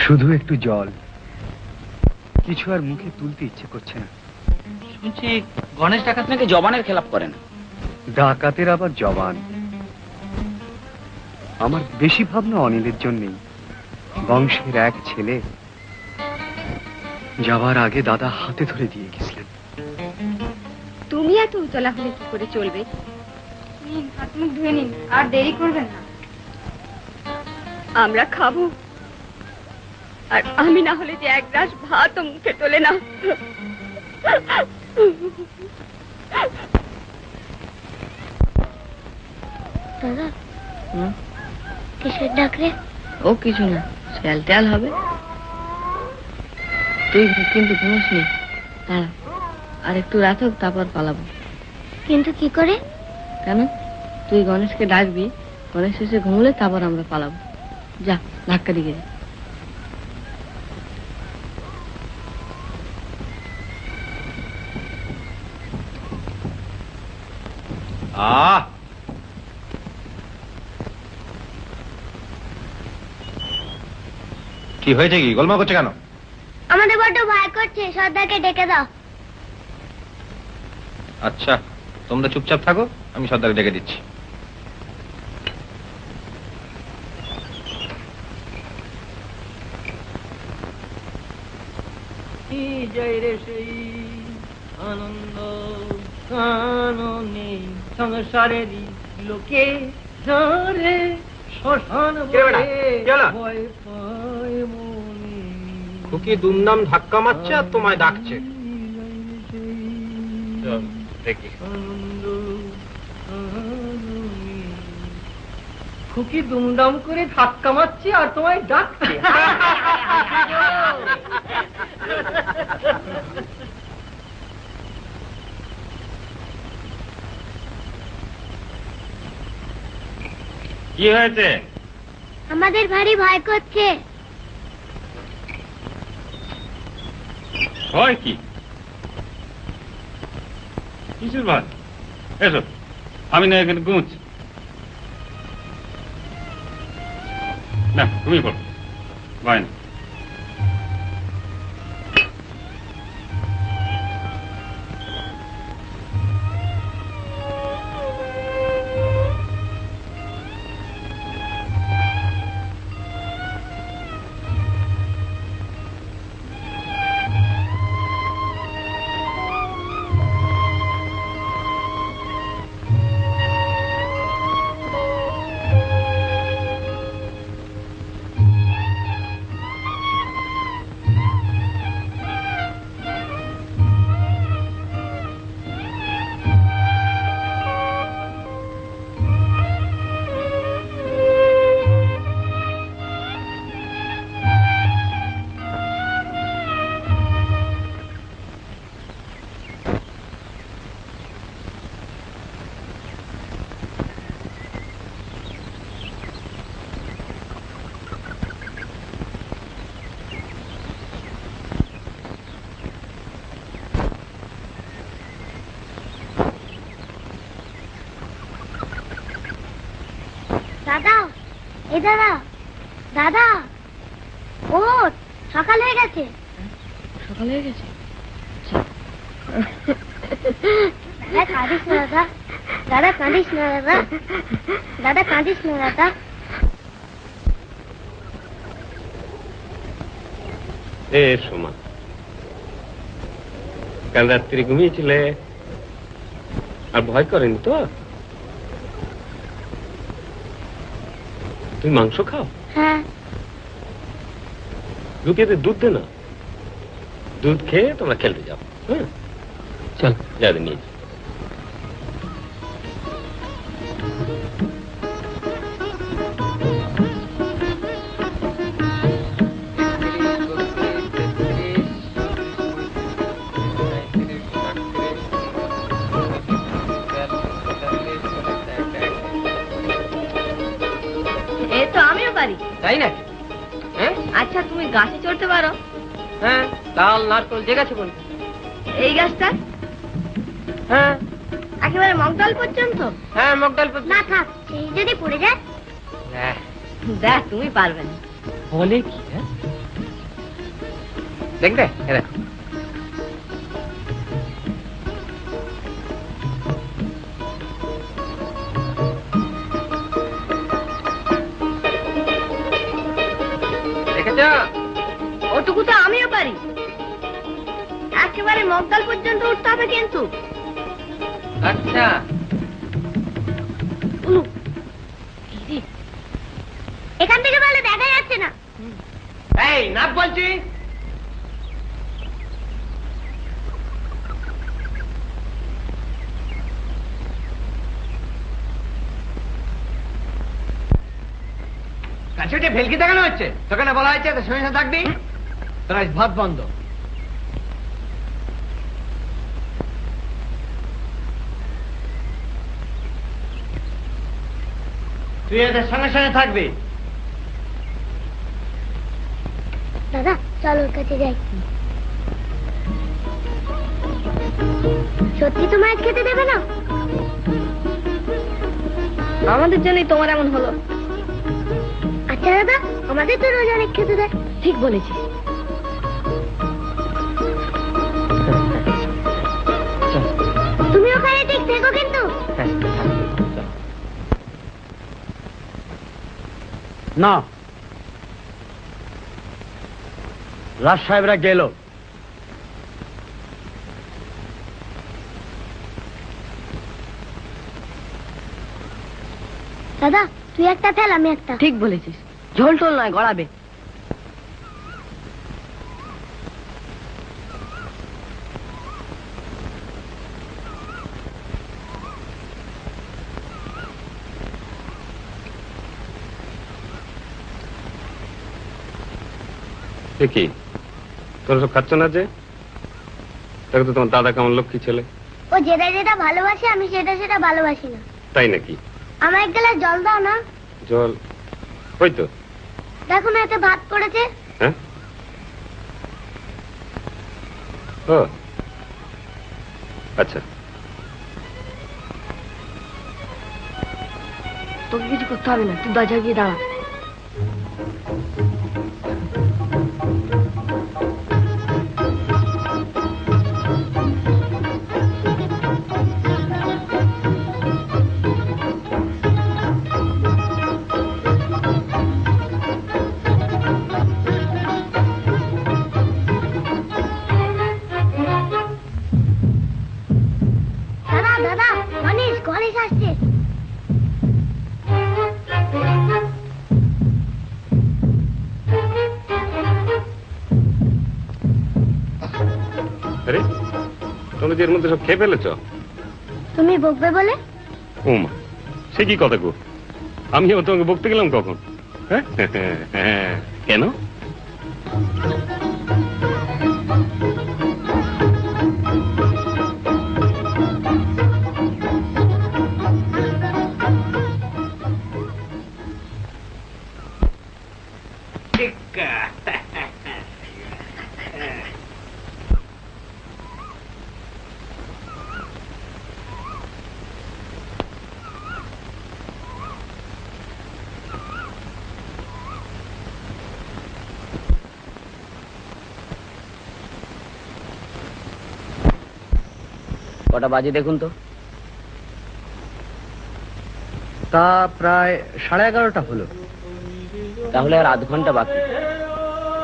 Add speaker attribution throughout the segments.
Speaker 1: শুধু একটু জল, কিছু আর মুখে তুলতে ইচ্ছে করছে না।
Speaker 2: শুনছি গণেশ ডাকাত নাকি জবানের খেলাপ করে না।
Speaker 1: ডাকাতের আবার জবান? আমার বেশি ভাবনা অনিলের জন্যই। বংশের এক ছেলে, যাওয়ার আগে দাদা হাতে ধরে দিয়ে গেছিলেন।
Speaker 3: তুমি এত উতলা হলে কি করে চলবে? নিন, হাত মুখ ধুয়ে নিন, আর দেরি করবেন না। আমরা খাবো, আর আমি না হলে যে এক গ্লাস ভাতও মুখে তোলে না।
Speaker 4: দাদা, কিসের ডাক রে?
Speaker 5: ও কিছু না, শ্যাল ট্যাল হবে। তুই কিন্তু ঘুমোস নি, দাঁড়া আর একটু রাত হোক, তারপর পালাবো।
Speaker 4: কিন্তু কি করে?
Speaker 5: কেন? তুই গণেশকে ডাকবি, গণেশ এসে ঘুমলে তারপর আমরা পালাবো। যা, ধাক্কা দিকে যা।
Speaker 6: কি হয়েছে? কি গোলমাল করছে কেন?
Speaker 4: আমাদের বড্ড ভয় করছে, সর্দারকে ডেকে দাও।
Speaker 6: আচ্ছা, তোমরা চুপচাপ থাকো, আমি সর্দারকে ডেকে দিচ্ছি।
Speaker 2: জয় রে সেই আনন্দ কাননে সংসারের লোকে ধরে শ্মশান ভয় পায় মনে।
Speaker 6: খুকি দুমদাম ধাক্কা মারছে আর তোমায় ডাকছে। দেখি।
Speaker 2: খুকি দুমদাম করে ধাক্কা মারছে আর তোমায় ডাকছে।
Speaker 6: কি হয়েছে?
Speaker 4: আমাদের ভারী ভয় করছে।
Speaker 6: ভয় কি? কিসের ভয়? এসো, আমি না এখানে ঘুমোচ্ছি। না, তুমি পড়ো, ভয় না।
Speaker 4: দাদা, এই দাদা, দাদা, ও সকাল হয়ে গেছে।
Speaker 5: সকাল হয়ে গেছে?
Speaker 4: দাদা কাঁদিস না দাদা, দাদা কাঁদিস না দাদা, দাদা কাঁদিস না দাদা।
Speaker 6: এ সোমা, কাল রাত্রি ঘুমিয়েছিলে আর ভয় করেনি তো? তুমি মাংস খাও?
Speaker 4: হ্যাঁ।
Speaker 6: রুটিতে দুধ দে না, দুধ খেয়ে তোমরা খেলতে যাও। হ্যাঁ চল, যাদের নিয়ে
Speaker 5: তাই নাকি? আচ্ছা, তুমি গাছে চড়তে পারো? হ্যাঁ, লাল নারকল জেগেছে বল। এই গাছটা? হ্যাঁ।
Speaker 4: একেবারে মগডাল পর্যন্ত?
Speaker 5: হ্যাঁ, মগডাল পর্যন্ত।
Speaker 4: না থাক, সেই যদি পড়ে যায়।
Speaker 5: দেখ, তুমি পারবে না।
Speaker 2: বলে কি?
Speaker 1: দেখবে এ দেখো দেখেছ
Speaker 5: ওটুকু তো আমিও পারি, একেবারে মগদাল পর্যন্ত উঠতে হবে কিন্তু।
Speaker 1: আচ্ছা
Speaker 4: এখান থেকে ভালো দেখা যাচ্ছে না।
Speaker 1: এই নাপ বলছি। কাছে ভেলকি দেখানো হচ্ছে, তোকে না বলা হয়েছে তোর সঙ্গে থাকবি, তোর আজ ভাত বন্ধ। তুই এদের সঙ্গে সঙ্গে থাকবি।
Speaker 4: দাদা চলো ওর কাছে যাই। সত্যি তোমার আজ খেতে দেবে না?
Speaker 5: আমাদের জন্যই তোমার এমন হলো।
Speaker 4: আচ্ছা দাদা, আমাদের তো রোজ অনেক খেতে দেয়।
Speaker 5: ঠিক বলেছিস।
Speaker 4: তুমি ওখানে ঠিক থেকো কিন্তু।
Speaker 1: না, রাজ সাহেবরা গেল।
Speaker 4: দাদা তুই একটা ফেল, আমি একটা।
Speaker 5: ঠিক বলেছিস, ঝোল টোল নয়, গড়াবে।
Speaker 6: কি তোরা সব খাচ্ছ না যে? দেখো তো তোমার দাদা কেমন লক্ষ্মী ছেলে।
Speaker 4: ও যেটা যেটা ভালোবাসে আমি সেটা সেটা ভালোবাসি না।
Speaker 6: তাই নাকি?
Speaker 4: আমার এক গ্লাস জল দাও না।
Speaker 6: জল ওই তো
Speaker 4: দেখো না এতে ভাত পড়েছে।
Speaker 6: হ্যাঁ ও আচ্ছা।
Speaker 5: তোকে কিছু করতে হবে না, তুই দরজা গিয়ে দাঁড়া।
Speaker 4: দাদা দাদা, গণেশ গণেশ আসছে।
Speaker 6: আরে তোমরা যে এর মধ্যে সব খেয়ে ফেলেছ?
Speaker 4: তুমি বকবে বলে?
Speaker 6: ও মা, সে কি কথা গো? আমিও তোমাকে বকতে গেলাম কখন? হ্যাঁ কেন?
Speaker 1: কটা বাজে দেখুন তো। তা প্রায় 11:30 হলো। তাহলে আর আধ ঘন্টা বাকি।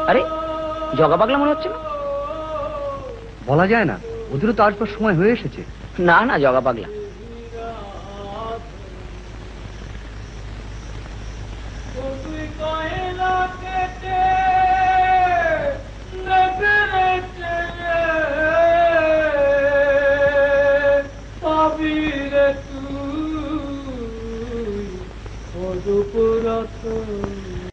Speaker 1: আরে জগা পাগলা মনে হচ্ছে না? বলা যায় না, ওদেরও তো আসবার সময় হয়ে এসেছে। না না, জগা পাগলা।
Speaker 2: তুই